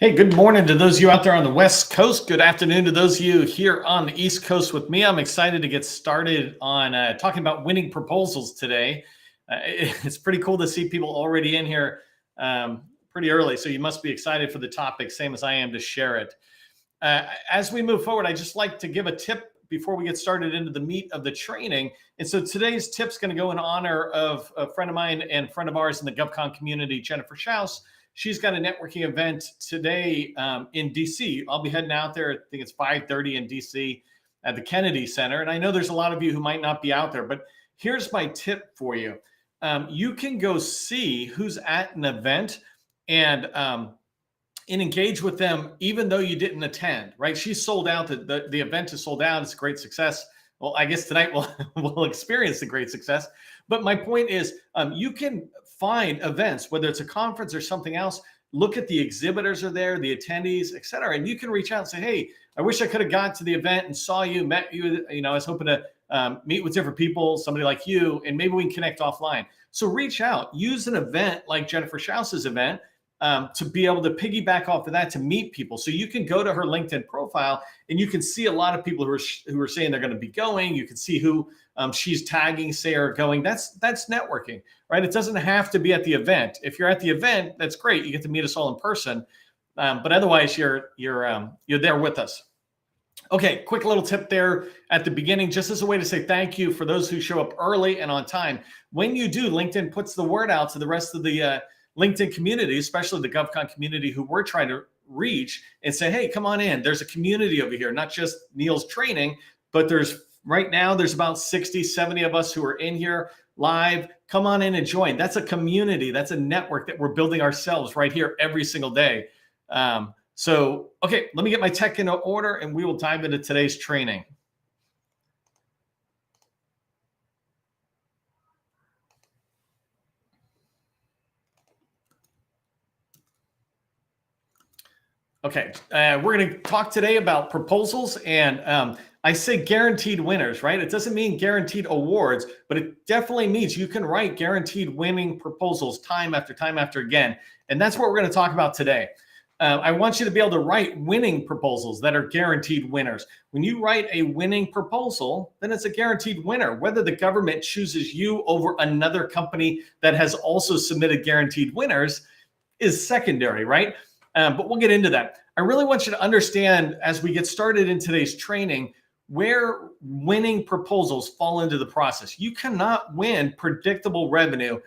Hey, good morning to those of you out there on the West Coast. Good afternoon to those of you here on the East Coast with me. I'm excited to get started on talking about winning proposals today. It's pretty cool to see people already in here pretty early, so you must be excited for the topic, same as I am to share it. As we move forward, I just like to give a tip before we get started into the meat of the training. And so today's tip's going to go in honor of a friend of mine and friend of ours in the GovCon community, Jennifer Schaus. She's got a networking event today in DC. I'll be heading out there. I think it's 5:30 in DC at the Kennedy Center. And I know there's a lot of you who might not be out there, but here's my tip for you. You can go see who's at an event and engage with them, even though you didn't attend, right? She's sold out. The event is sold out. It's a great success. Well, I guess tonight we'll experience the great success. But my point is, you can find events, whether it's a conference or something else, look at the exhibitors are there, the attendees, et cetera. And you can reach out and say, hey, I wish I could have got to the event and saw you, met you. I was hoping to meet with different people, somebody like you, and maybe we can connect offline. So reach out, use an event like Jennifer Schaus's event to be able to piggyback off of that to meet people. So you can go to her LinkedIn profile and you can see a lot of people who are saying they're going to be going. You can see who she's tagging, say, are going. That's networking, right? It doesn't have to be at the event. If you're at the event, that's great. You get to meet us all in person. But otherwise, you're there with us. Okay, quick little tip there at the beginning, just as a way to say thank you for those who show up early and on time. When you do, LinkedIn puts the word out to the rest of the LinkedIn community, especially the GovCon community who we're trying to reach, and say, hey, come on in. There's a community over here, not just Neil's training, but right now there's about 60, 70 of us who are in here live. Come on in and join. That's a community. That's a network that we're building ourselves right here every single day. Okay, let me get my tech into order and we will dive into today's training. Okay, we're going to talk today about proposals, and I say guaranteed winners, right? It doesn't mean guaranteed awards, but it definitely means you can write guaranteed winning proposals time after again. And that's what we're going to talk about today. I want you to be able to write winning proposals that are guaranteed winners. When you write a winning proposal, then it's a guaranteed winner. Whether the government chooses you over another company that has also submitted guaranteed winners is secondary, right? But we'll get into that. I really want you to understand as we get started in today's training where winning proposals fall into the process. You cannot win predictable revenue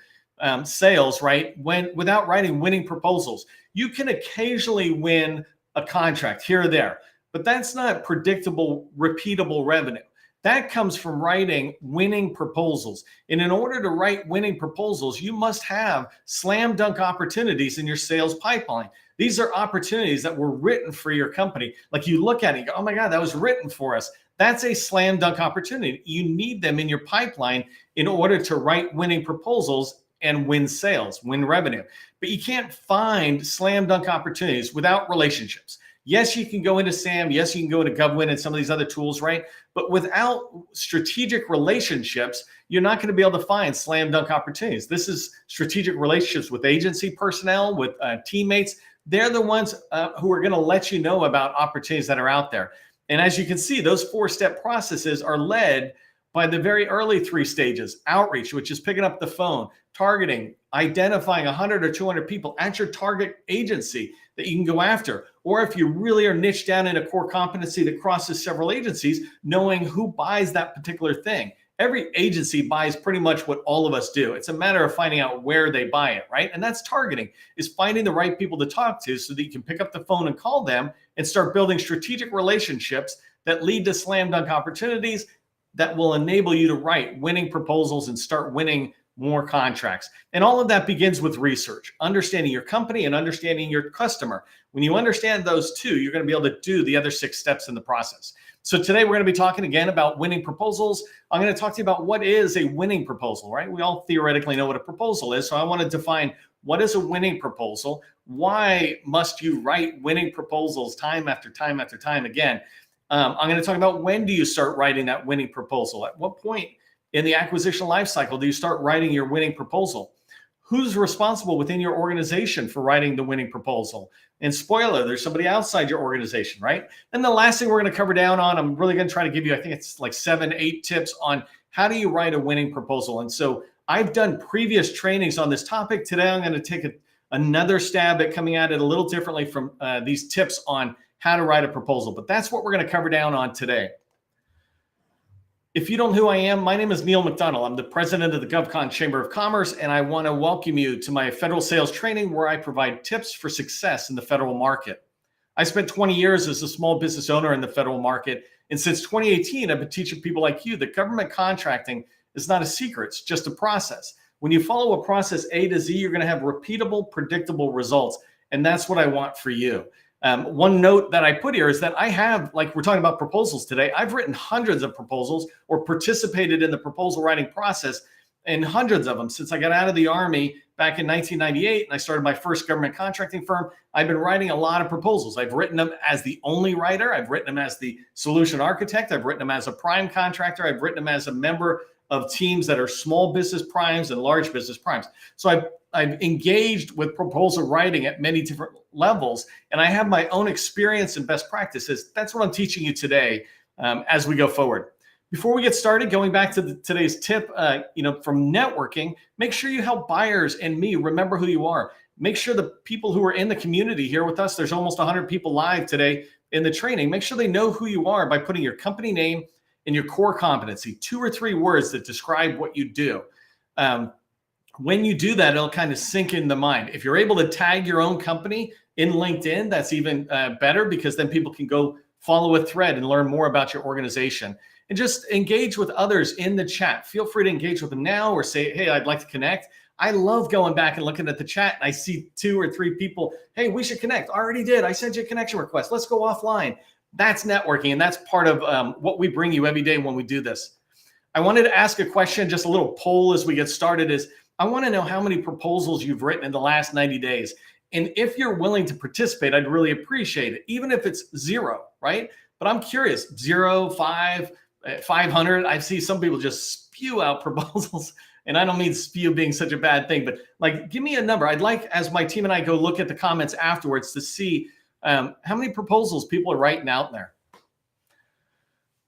sales, right, without writing winning proposals. You can occasionally win a contract here or there, but that's not predictable, repeatable revenue. That comes from writing winning proposals. And in order to write winning proposals, you must have slam dunk opportunities in your sales pipeline. These are opportunities that were written for your company. Like you look at it, you go, oh my God, that was written for us. That's a slam dunk opportunity. You need them in your pipeline in order to write winning proposals and win sales, win revenue. But you can't find slam dunk opportunities without relationships. Yes, you can go into SAM. Yes, you can go into GovWin and some of these other tools, right? But without strategic relationships, you're not going to be able to find slam dunk opportunities. This is strategic relationships with agency personnel, with teammates. They're the ones who are going to let you know about opportunities that are out there. And as you can see, those 4-step processes are led by the very early 3 stages: outreach, which is picking up the phone, targeting, identifying 100 or 200 people at your target agency that you can go after. Or if you really are niched down in a core competency that crosses several agencies, knowing who buys that particular thing. Every agency buys pretty much what all of us do. It's a matter of finding out where they buy it, right? And that's targeting, is finding the right people to talk to so that you can pick up the phone and call them and start building strategic relationships that lead to slam dunk opportunities that will enable you to write winning proposals and start winning more contracts. And all of that begins with research, understanding your company and understanding your customer. When you understand those two, you're going to be able to do the other 6 steps in the process. So today we're going to be talking again about winning proposals. I'm going to talk to you about what is a winning proposal, right? We all theoretically know what a proposal is. So I want to define what is a winning proposal. Why must you write winning proposals time after time again? I'm going to talk about when do you start writing that winning proposal? At what point in the acquisition lifecycle do you start writing your winning proposal? who's responsible within your organization for writing the winning proposal. And spoiler, there's somebody outside your organization, right? And the last thing we're going to cover down on, I'm really going to try to give you, I think it's like 7, 8 tips on how do you write a winning proposal. And so I've done previous trainings on this topic. Today, I'm going to take another stab at coming at it a little differently from these tips on how to write a proposal. But that's what we're going to cover down on today. If you don't know who I am, my name is Neil McDonald. I'm the president of the GovCon Chamber of Commerce, and I want to welcome you to my federal sales training where I provide tips for success in the federal market. I spent 20 years as a small business owner in the federal market, and since 2018, I've been teaching people like you that government contracting is not a secret, it's just a process. When you follow a process A to Z, you're going to have repeatable, predictable results, and that's what I want for you. One note that I put here is that I have, like we're talking about proposals today, I've written hundreds of proposals or participated in the proposal writing process and hundreds of them since I got out of the Army back in 1998 and I started my first government contracting firm. I've been writing a lot of proposals. I've written them as the only writer. I've written them as the solution architect. I've written them as a prime contractor. I've written them as a member of teams that are small business primes and large business primes. So I've engaged with proposal writing at many different levels, and I have my own experience and best practices. That's what I'm teaching you today as we go forward. Before we get started, going back to today's tip, from networking, make sure you help buyers and me remember who you are. Make sure the people who are in the community here with us, there's almost 100 people live today in the training, make sure they know who you are by putting your company name and your core competency, 2 or 3 words that describe what you do. When you do that, it'll kind of sink in the mind. If you're able to tag your own company in LinkedIn, that's even better because then people can go follow a thread and learn more about your organization. And just engage with others in the chat. Feel free to engage with them now or say, hey, I'd like to connect. I love going back and looking at the chat and I see 2 or 3 people, hey, we should connect. I already did. I sent you a connection request. Let's go offline. That's networking, and that's part of what we bring you every day when we do this. I wanted to ask a question, just a little poll as we get started is, I want to know how many proposals you've written in the last 90 days. And if you're willing to participate, I'd really appreciate it, even if it's 0, right? But I'm curious, 0, 5, 500. I see some people just spew out proposals, and I don't mean spew being such a bad thing, but like, give me a number. I'd like, as my team and I go look at the comments afterwards, to see how many proposals people are writing out there.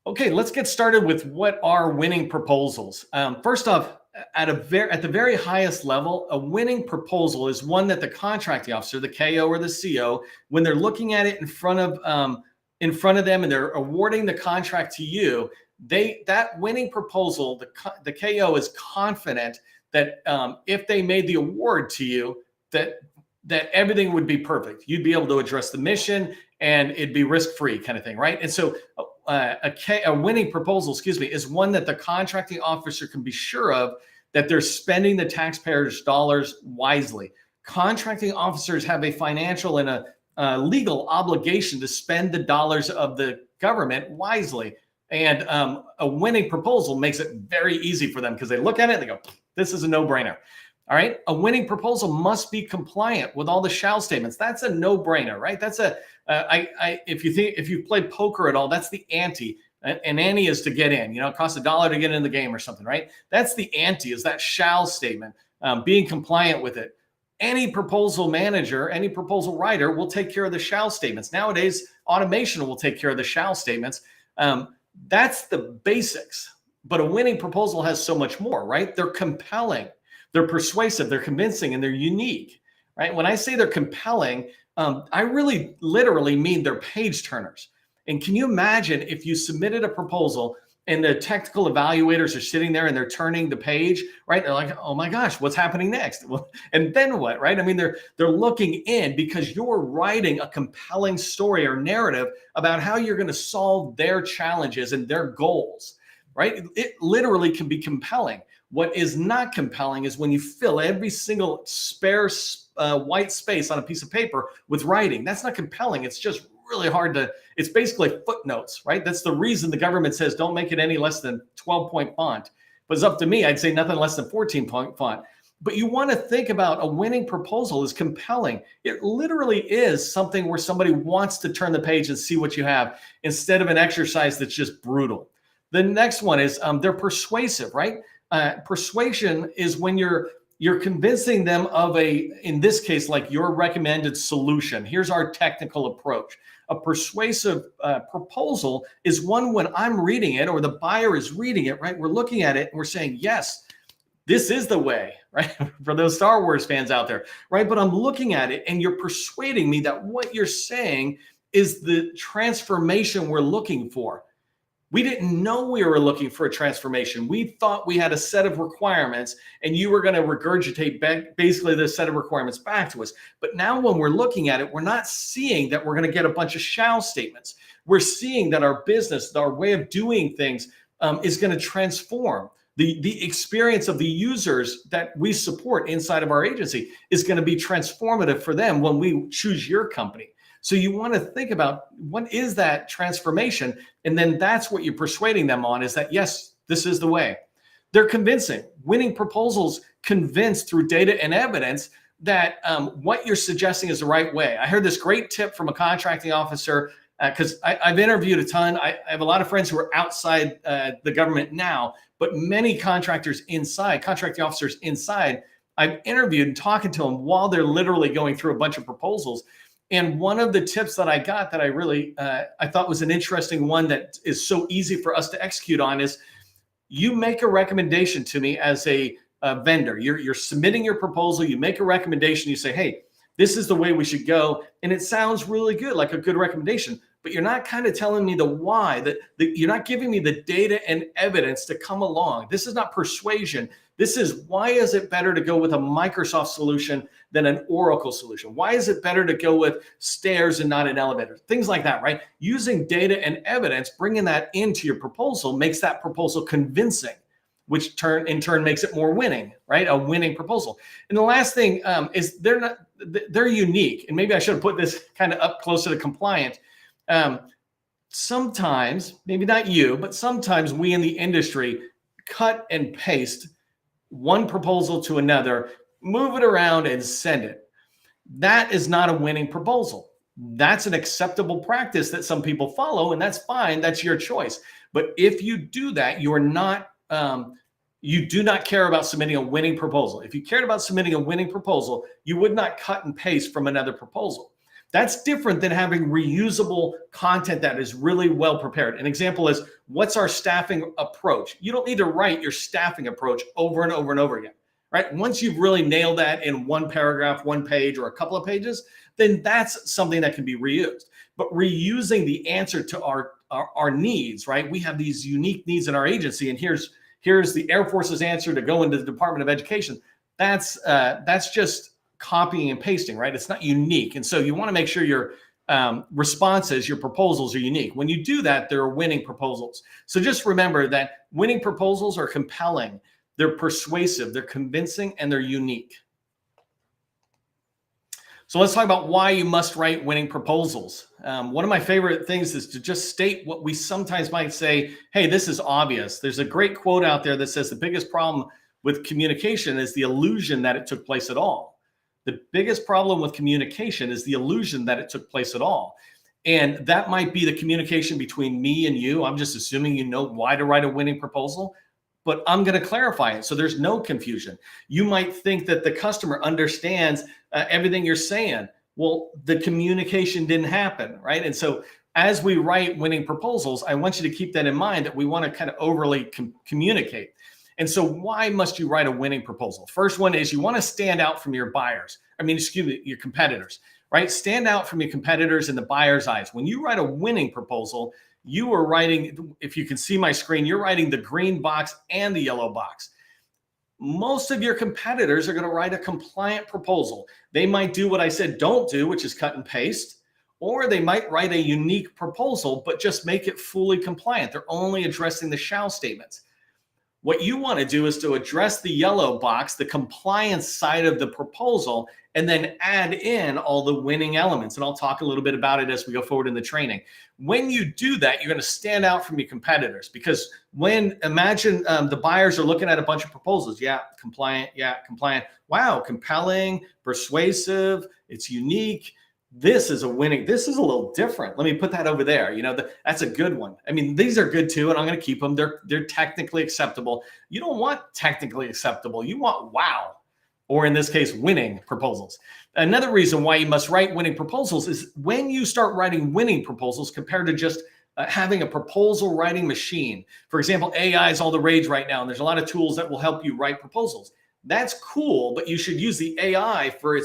Okay, let's get started with what are winning proposals. First off, at the very highest level, a winning proposal is one that the contracting officer, the KO or the CO, when they're looking at it in front of them and they're awarding the contract to you, that winning proposal, the KO is confident that if they made the award to you, that everything would be perfect. You'd be able to address the mission and it'd be risk-free kind of thing, right? And so a winning proposal, is one that the contracting officer can be sure of that they're spending the taxpayers' dollars wisely. Contracting officers have a financial and a legal obligation to spend the dollars of the government wisely. And a winning proposal makes it very easy for them because they look at it and they go, this is a no-brainer. All right. A winning proposal must be compliant with all the shall statements. That's a no-brainer, right? That's if you play poker at all, that's the ante. An ante is to get in. It costs $1 to get in the game or something, right? That's the ante, is that shall statement, being compliant with it. Any proposal manager, any proposal writer will take care of the shall statements. Nowadays, automation will take care of the shall statements. That's the basics. But a winning proposal has so much more, right? They're compelling. They're persuasive, they're convincing, and they're unique, right? When I say they're compelling, I really literally mean they're page turners. And can you imagine if you submitted a proposal and the technical evaluators are sitting there and they're turning the page, right? They're like, oh my gosh, what's happening next? Well, and then what, right? I mean, they're looking in because you're writing a compelling story or narrative about how you're going to solve their challenges and their goals, right? It literally can be compelling. What is not compelling is when you fill every single spare white space on a piece of paper with writing. That's not compelling. It's just really hard it's basically footnotes, right? That's the reason the government says don't make it any less than 12-point font. But it's up to me. I'd say nothing less than 14-point font. But you want to think about a winning proposal as compelling. It literally is something where somebody wants to turn the page and see what you have instead of an exercise that's just brutal. The next one is they're persuasive, right? Persuasion is when you're you're convincing them of in this case, like your recommended solution. Here's our technical approach. A persuasive proposal is one when I'm reading it or the buyer is reading it, right? We're looking at it and we're saying, yes, this is the way, right? For those Star Wars fans out there, right? But I'm looking at it and you're persuading me that what you're saying is the transformation we're looking for. We didn't know we were looking for a transformation. We thought we had a set of requirements and you were going to regurgitate basically the set of requirements back to us. But now when we're looking at it, we're not seeing that we're going to get a bunch of shall statements. We're seeing that our business, our way of doing things is going to transform. The experience of the users that we support inside of our agency is going to be transformative for them when we choose your company. So you want to think about what is that transformation? And then that's what you're persuading them on, is that, yes, this is the way. They're convincing. Winning proposals convince through data and evidence that what you're suggesting is the right way. I heard this great tip from a contracting officer because I've interviewed a ton. I have a lot of friends who are outside the government now, but many contracting officers inside, I've interviewed and talking to them while they're literally going through a bunch of proposals. And one of the tips that I got that I really, I thought was an interesting one that is so easy for us to execute on is you make a recommendation to me as a vendor. You're submitting your proposal, you make a recommendation, you say, hey, this is the way we should go. And it sounds really good, like a good recommendation, but you're not kind of telling me the why, that you're not giving me the data and evidence to come along. This is not persuasion. This is, why is it better to go with a Microsoft solution than an Oracle solution? Why is it better to go with stairs and not an elevator? Things like that, right? Using data and evidence, bringing that into your proposal makes that proposal convincing, which in turn makes it more winning, right? A winning proposal. And the last thing is they're unique. And maybe I should have put this kind of up closer to compliant. Sometimes, maybe not you, but sometimes we in the industry cut and paste one proposal to another, move it around and send it. That is not a winning proposal. That's an acceptable practice that some people follow, and that's fine. That's your choice. But if you do that, you do not care about submitting a winning proposal. If you cared about submitting a winning proposal, you would not cut and paste from another proposal. That's different than having reusable content that is really well prepared. An example is, what's our staffing approach? You don't need to write your staffing approach over and over and over again, right? Once you've really nailed that in one paragraph, one page, or a couple of pages, then that's something that can be reused. But reusing the answer to our needs, right? We have these unique needs in our agency, and here's the Air Force's answer to go into the Department of Education. That's just copying and pasting, right? It's not unique. And so you want to make sure your responses, your proposals are unique. When you do that, they're winning proposals. So just remember that winning proposals are compelling, they're persuasive, they're convincing, and they're unique. So let's talk about why you must write winning proposals. One of my favorite things is to just state what we sometimes might say, hey, this is obvious. There's a great quote out there that says the biggest problem with communication is the illusion that it took place at all. The biggest problem with communication is the illusion that it took place at all. And that might be the communication between me and you. I'm just assuming you know why to write a winning proposal, but I'm going to clarify it so there's no confusion. You might think that the customer understands everything you're saying. Well, the communication didn't happen, right? And so as we write winning proposals, I want you to keep that in mind, that we want to kind of overly communicate. And so why must you write a winning proposal? First one is you want to stand out from your your competitors, right? Stand out from your competitors in the buyer's eyes. When you write a winning proposal, you are writing, if you can see my screen, you're writing the green box and the yellow box. Most of your competitors are going to write a compliant proposal. They might do what I said don't do, which is cut and paste, or they might write a unique proposal, but just make it fully compliant. They're only addressing the shall statements. What you want to do is to address the yellow box, the compliance side of the proposal, and then add in all the winning elements. And I'll talk a little bit about it as we go forward in the training. When you do that, you're going to stand out from your competitors, because imagine the buyers are looking at a bunch of proposals. Yeah, compliant. Yeah, compliant. Wow, compelling, persuasive. It's unique. This is a winning. This is a little different. Let me put that over there. That's a good one. I mean, these are good too, and I'm going to keep them. They're technically acceptable. You don't want technically acceptable. You want wow. or in this case, winning proposals. Another reason why you must write winning proposals is when you start writing winning proposals compared to just having a proposal writing machine. For example, AI is all the rage right now, and there's a lot of tools that will help you write proposals. That's cool, but you should use the AI for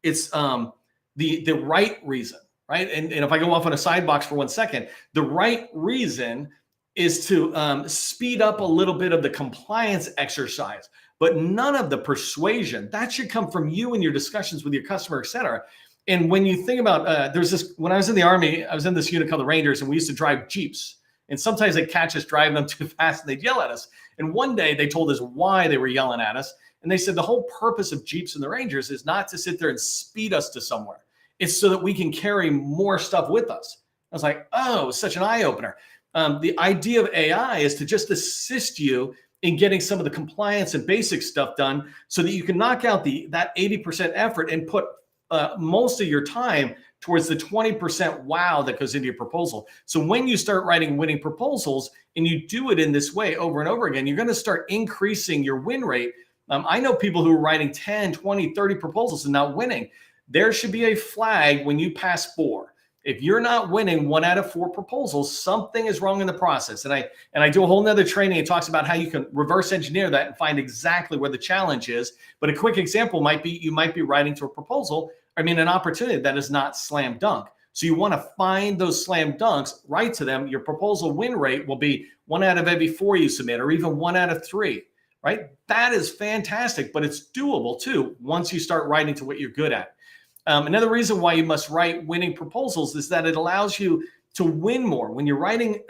the right reason, right? And if I go off on a side box for 1 second, the right reason is to speed up a little bit of the compliance exercise, but none of the persuasion. That should come from you and your discussions with your customer, et cetera. And when you think about, when I was in the Army, I was in this unit called the Rangers, and we used to drive Jeeps. And sometimes they'd catch us driving them too fast and they'd yell at us. And one day they told us why they were yelling at us. And they said the whole purpose of Jeeps and the Rangers is not to sit there and speed us to somewhere. It's so that we can carry more stuff with us. I was like, oh, such an eye opener. The idea of AI is to just assist you in getting some of the compliance and basic stuff done so that you can knock out that 80% effort and put most of your time towards the 20% wow that goes into your proposal. So when you start writing winning proposals and you do it in this way over and over again, you're going to start increasing your win rate. I know people who are writing 10, 20, 30 proposals and not winning. There should be a flag when you pass 4. If you're not winning 1 out of 4 proposals, something is wrong in the process. And I do a whole nother training. It talks about how you can reverse engineer that and find exactly where the challenge is. But a quick example might be, you might be writing to an opportunity that is not slam dunk. So you want to find those slam dunks, write to them. Your proposal win rate will be 1 out of every 4 you submit, or even 1 out of 3, right? That is fantastic, but it's doable too once you start writing to what you're good at. Another reason why you must write winning proposals is that it allows you to win more. When you're writing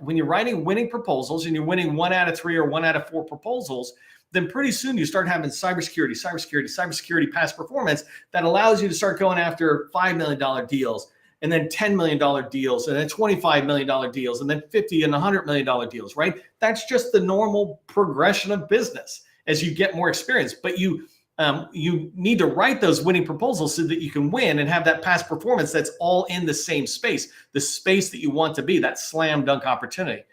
winning proposals and you're winning 1 out of 3 or 1 out of 4 proposals, then pretty soon you start having cybersecurity past performance that allows you to start going after $5 million deals, and then $10 million deals, and then $25 million deals, and then $50 and $100 million deals, right? That's just the normal progression of business as you get more experience. But you need to write those winning proposals so that you can win and have that past performance that's all in the same space, the space that you want to be, that slam dunk opportunity.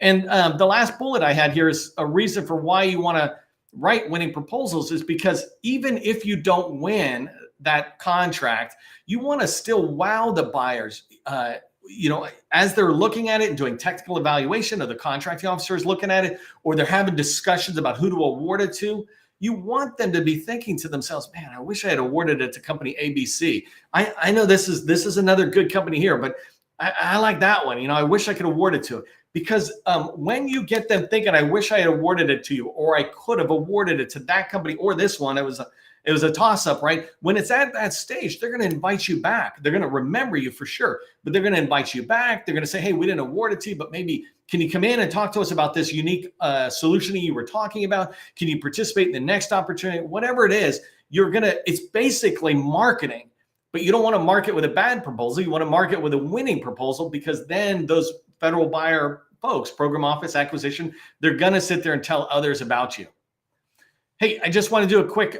And the last bullet I had here is a reason for why you want to write winning proposals is because even if you don't win that contract, you want to still wow the buyers. As they're looking at it and doing technical evaluation, or the contracting officer is looking at it, or they're having discussions about who to award it to, you want them to be thinking to themselves, man, I wish I had awarded it to company ABC. I know this is another good company here, but I like that one. I wish I could award it to it. Because when you get them thinking, I wish I had awarded it to you, or I could have awarded it to that company or this one, it was a toss-up, right? When it's at that stage, they're going to invite you back. They're going to remember you for sure, but they're going to invite you back. They're going to say, hey, we didn't award it to you, but maybe can you come in and talk to us about this unique solution that you were talking about? Can you participate in the next opportunity? Whatever it is, it's basically marketing, but you don't want to market with a bad proposal. You want to market with a winning proposal, because then those federal buyer folks, program office acquisition, they're going to sit there and tell others about you. Hey, I just want to do a quick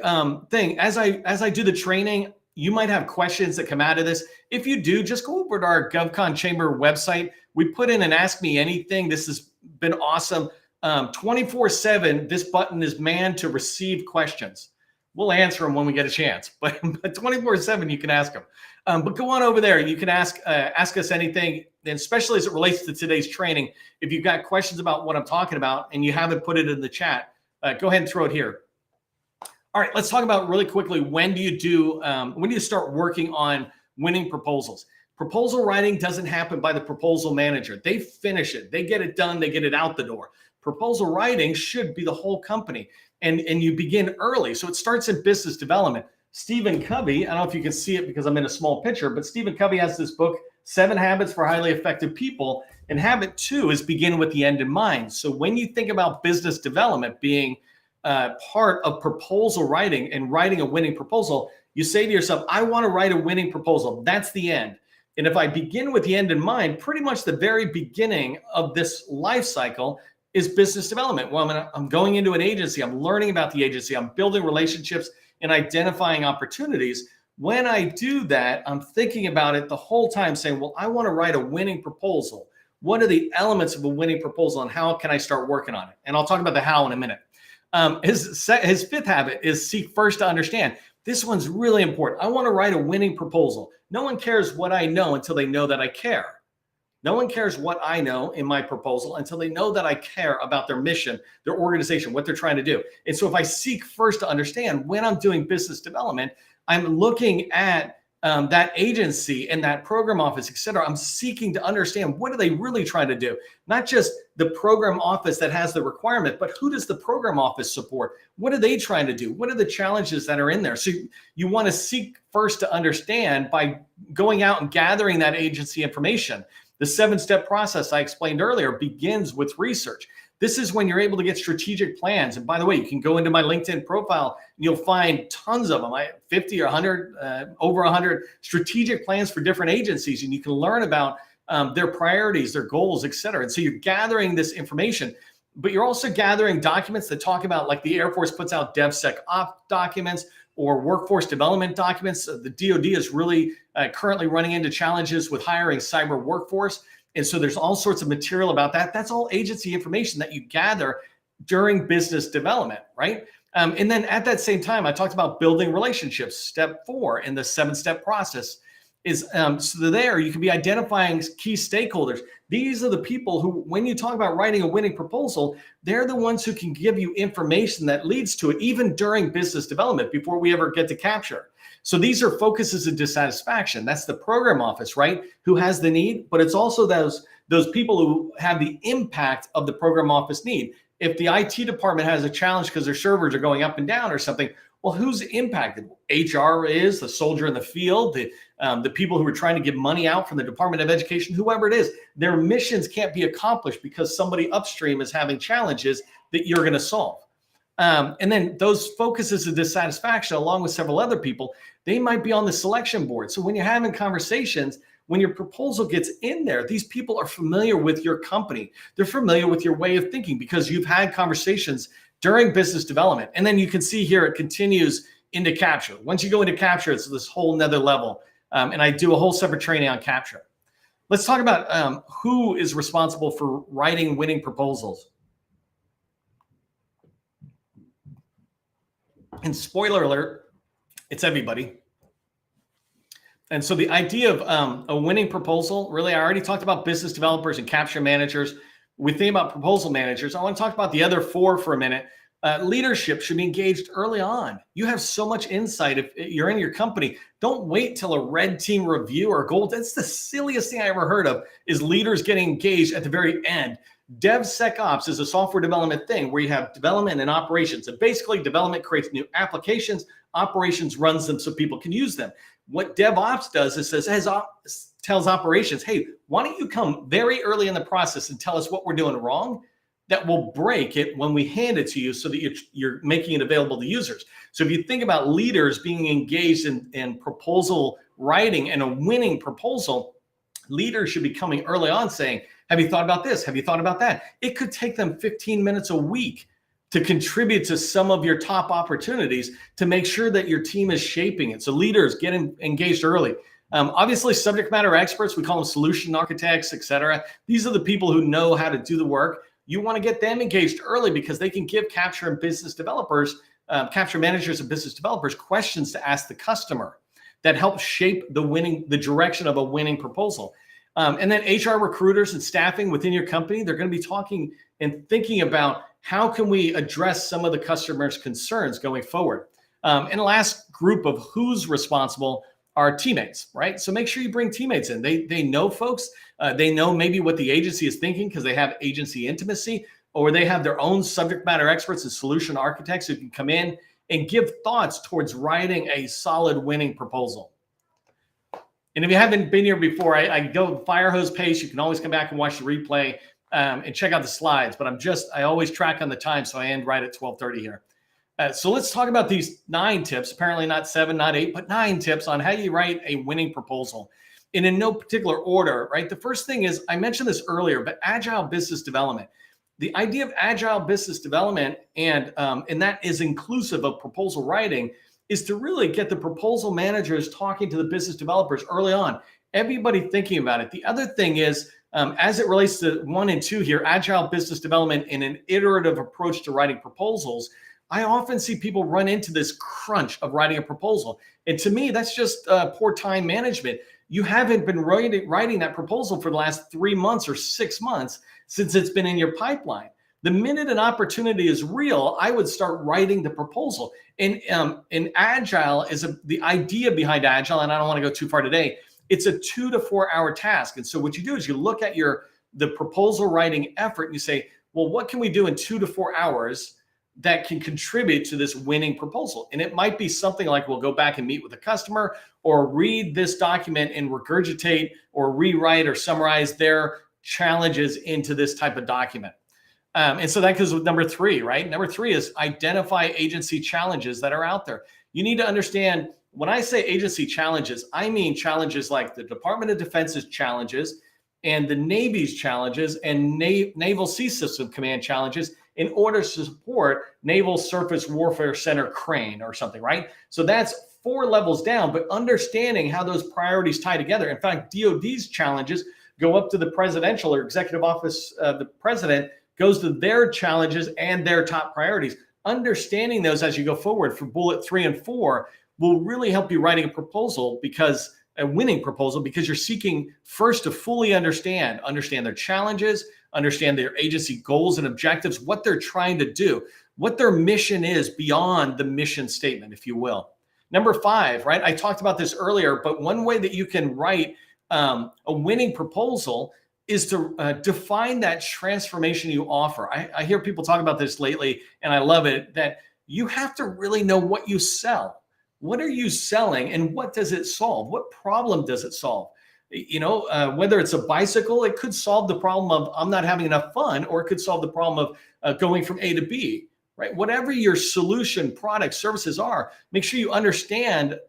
thing. As I do the training, you might have questions that come out of this. If you do, just go over to our GovCon Chamber website. We put in an Ask Me Anything. This has been awesome. 24/7, this button is manned to receive questions. We'll answer them when we get a chance, but 24/7, you can ask them. But go on over there. You can ask us anything, and especially as it relates to today's training. If you've got questions about what I'm talking about and you haven't put it in the chat, go ahead and throw it here. All right, let's talk about really quickly, when do you start working on winning proposals? Proposal writing doesn't happen by the proposal manager. They finish it. They get it done. They get it out the door. Proposal writing should be the whole company. And you begin early. So it starts in business development. Stephen Covey, I don't know if you can see it because I'm in a small picture, but Stephen Covey has this book, 7 Habits for Highly Effective People. And habit 2 is begin with the end in mind. So when you think about business development being part of proposal writing and writing a winning proposal, you say to yourself, I want to write a winning proposal. That's the end. And if I begin with the end in mind, pretty much the very beginning of this life cycle is business development. Well, I'm going into an agency. I'm learning about the agency. I'm building relationships and identifying opportunities. When I do that, I'm thinking about it the whole time, saying, well, I want to write a winning proposal. What are the elements of a winning proposal, and how can I start working on it? And I'll talk about the how in a minute. His fifth habit is seek first to understand. This one's really important. I want to write a winning proposal. No one cares what I know until they know that I care. No one cares what I know in my proposal until they know that I care about their mission, their organization, what they're trying to do. And so if I seek first to understand when I'm doing business development, I'm looking at that agency and that program office, et cetera. I'm seeking to understand what are they really trying to do? Not just the program office that has the requirement, but who does the program office support? What are they trying to do? What are the challenges that are in there? So you want to seek first to understand by going out and gathering that agency information. The 7-step process I explained earlier begins with research. This is when you're able to get strategic plans. And by the way, you can go into my LinkedIn profile and you'll find tons of them, 50 or 100, over 100 strategic plans for different agencies. And you can learn about their priorities, their goals, et cetera. And so you're gathering this information, but you're also gathering documents that talk about, like the Air Force puts out DevSecOps documents or workforce development documents. The DoD is really currently running into challenges with hiring cyber workforce. And so there's all sorts of material about that. That's all agency information that you gather during business development, right? And then at that same time, I talked about building relationships. Step 4 in the 7-step process is so there you can be identifying key stakeholders. These are the people who, when you talk about writing a winning proposal, they're the ones who can give you information that leads to it, even during business development, before we ever get to capture. So these are focuses of dissatisfaction. That's the program office, right? Who has the need, but it's also those people who have the impact of the program office need. If the IT department has a challenge because their servers are going up and down or something, well, who's impacted? HR is, the soldier in the field, the people who are trying to get money out from the Department of Education, whoever it is. Their missions can't be accomplished because somebody upstream is having challenges that you're going to solve. And then those focuses of dissatisfaction, along with several other people, they might be on the selection board. So when you're having conversations, when your proposal gets in there, these people are familiar with your company. They're familiar with your way of thinking because you've had conversations during business development. And then you can see here, it continues into capture. Once you go into capture, it's this whole nother level. And I do a whole separate training on capture. Let's talk about who is responsible for writing winning proposals. And spoiler alert, it's everybody. And so the idea of a winning proposal, really, I already talked about business developers and capture managers. We think about proposal managers. I want to talk about the other 4 for a minute. Leadership should be engaged early on. You have so much insight if you're in your company. Don't wait till a red team review or gold. That's the silliest thing I ever heard of, is leaders getting engaged at the very end. DevSecOps is a software development thing where you have development and operations. And basically, development creates new applications. Operations runs them so people can use them. What DevOps does is tells operations, hey, why don't you come very early in the process and tell us what we're doing wrong? That will break it when we hand it to you so that you're making it available to users. So if you think about leaders being engaged in proposal writing and a winning proposal, leaders should be coming early on saying, have you thought about this? Have you thought about that? It could take them 15 minutes a week to contribute to some of your top opportunities to make sure that your team is shaping it. So leaders get engaged early. Obviously, subject matter experts, we call them solution architects, et cetera. These are the people who know how to do the work. You want to get them engaged early because they can give capture and business developers, capture managers and business developers questions to ask the customer that help shape the direction of a winning proposal. And then HR recruiters and staffing within your company, they're going to be talking and thinking about how can we address some of the customer's concerns going forward. And the last group of who's responsible are teammates, right? So make sure you bring teammates in. They know folks. They know maybe what the agency is thinking because they have agency intimacy, or they have their own subject matter experts and solution architects who can come in and give thoughts towards writing a solid winning proposal. And if you haven't been here before, I go fire hose pace. You can always come back and watch the replay and check out the slides. But I always track on the time, so I end right at 12:30 here. So let's talk about these 9 tips, apparently not 7, not 8, but 9 tips on how you write a winning proposal. And in no particular order, right? The first thing is, I mentioned this earlier, but agile business development. The idea of agile business development, and that is inclusive of proposal writing, is to really get the proposal managers talking to the business developers early on. Everybody thinking about it. The other thing is As it relates to 1 and 2 here, agile business development and an iterative approach to writing proposals, I often see people run into this crunch of writing a proposal. And to me, that's just poor time management. You haven't been writing that proposal for the last 3 months or 6 months since it's been in your pipeline. The minute an opportunity is real, I would start writing the proposal. And Agile is the idea behind Agile, and I don't want to go too far today. It's a 2 to 4 hour task. And so what you do is you look at the proposal writing effort and you say, well, what can we do in 2 to 4 hours that can contribute to this winning proposal? And it might be something like, we'll go back and meet with a customer, or read this document and regurgitate or rewrite or summarize their challenges into this type of document. And so that goes with number 3, right? Number 3 is identify agency challenges that are out there. You need to understand, when I say agency challenges, I mean challenges like the Department of Defense's challenges and the Navy's challenges and Naval Sea System Command challenges in order to support Naval Surface Warfare Center Crane or something, right? So that's 4 levels down, but understanding how those priorities tie together. In fact, DoD's challenges go up to the presidential or executive office of the president, goes to their challenges and their top priorities. Understanding those as you go forward for bullet 3 and 4 will really help you writing a proposal, because a winning proposal, because you're seeking first to fully understand their challenges, understand their agency goals and objectives, what they're trying to do, what their mission is beyond the mission statement, if you will. Number 5, right? I talked about this earlier, but one way that you can write a winning proposal is to define that transformation you offer. I hear people talk about this lately, and I love it, that you have to really know what you sell. What are you selling, and what does it solve? What problem does it solve? Whether it's a bicycle, it could solve the problem of I'm not having enough fun, or it could solve the problem of going from A to B, right? Whatever your solution, product, services are, make sure you understand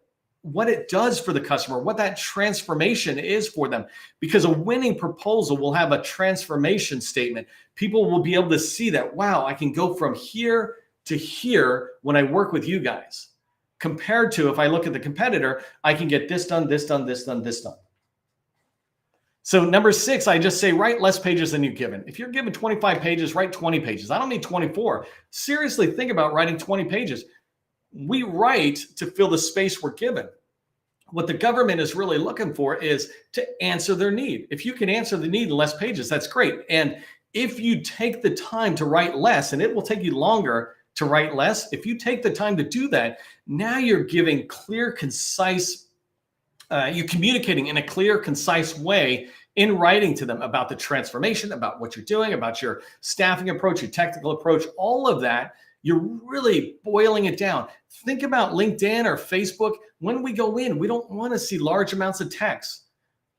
what it does for the customer, what that transformation is for them, because a winning proposal will have a transformation statement. People will be able to see that, wow, I can go from here to here when I work with you guys, compared to if I look at the competitor, I can get this done, this done, this done, this done. So number 6, I just say write less pages than you're given. If you're given 25 pages, write 20 pages. I don't need 24. Seriously, think about writing 20 pages. We write to fill the space we're given. What the government is really looking for is to answer their need. If you can answer the need in less pages, that's great. And if you take the time to write less, and it will take you longer to write less, if you take the time to do that, now you're giving clear, concise, you're communicating in a clear, concise way in writing to them about the transformation, about what you're doing, about your staffing approach, your technical approach, all of that. You're really boiling it down. Think about LinkedIn or Facebook. When we go in, we don't want to see large amounts of text.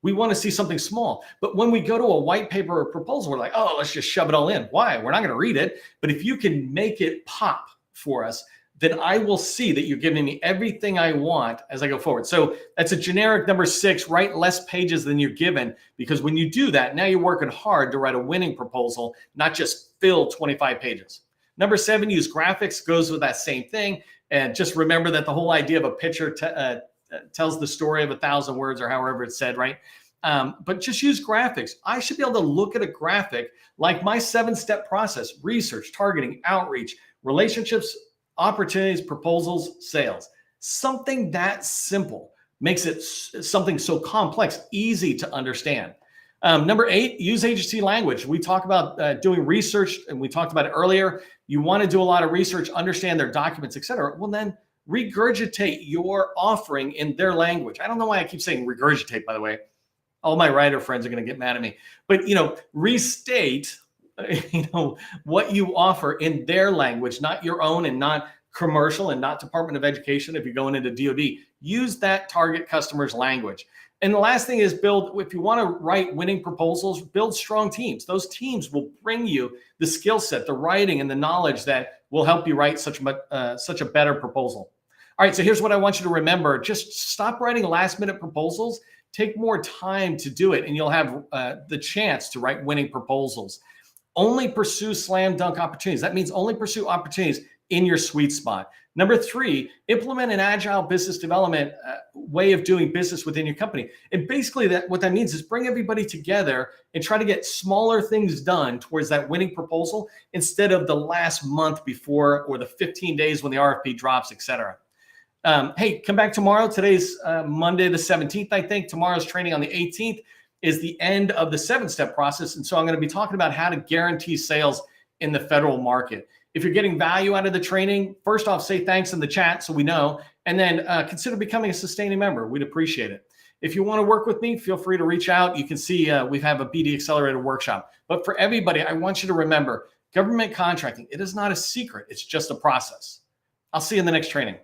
We want to see something small. But when we go to a white paper or proposal, we're like, oh, let's just shove it all in. Why? We're not going to read it. But if you can make it pop for us, then I will see that you're giving me everything I want as I go forward. So that's a generic number 6, write less pages than you're given, because when you do that, now you're working hard to write a winning proposal, not just fill 25 pages. Number 7, use graphics, goes with that same thing. And just remember that the whole idea of a picture tells the story of 1,000 words, or however it's said, right? But just use graphics. I should be able to look at a graphic like my 7-step process: research, targeting, outreach, relationships, opportunities, proposals, sales. Something that simple makes it something so complex, easy to understand. Number 8, use agency language. We talk about doing research, and we talked about it earlier. You want to do a lot of research, understand their documents, et cetera. Well, then regurgitate your offering in their language. I don't know why I keep saying regurgitate, by the way. All my writer friends are going to get mad at me. But, restate, what you offer in their language, not your own, and not commercial, and not Department of Education if you're going into DoD. Use that target customer's language. And the last thing is if you want to write winning proposals, build strong teams. Those teams will bring you the skill set, the writing, and the knowledge that will help you write such a better proposal. All right, so here's what I want you to remember. Just stop writing last-minute proposals. Take more time to do it, and you'll have the chance to write winning proposals. Only pursue slam dunk opportunities. That means only pursue opportunities in your sweet spot. Number three, implement an agile business development way of doing business within your company. And basically what that means is bring everybody together and try to get smaller things done towards that winning proposal instead of the last month before or the 15 days when the RFP drops, et cetera. Hey, come back tomorrow. Today's Monday the 17th, I think. Tomorrow's training on the 18th is the end of the 7-step process. And so I'm going to be talking about how to guarantee sales in the federal market. If you're getting value out of the training, first off, say thanks in the chat so we know, and then consider becoming a sustaining member. We'd appreciate it. If you want to work with me, feel free to reach out. You can see we have a BD Accelerator workshop. But for everybody, I want you to remember, government contracting, it is not a secret. It's just a process. I'll see you in the next training.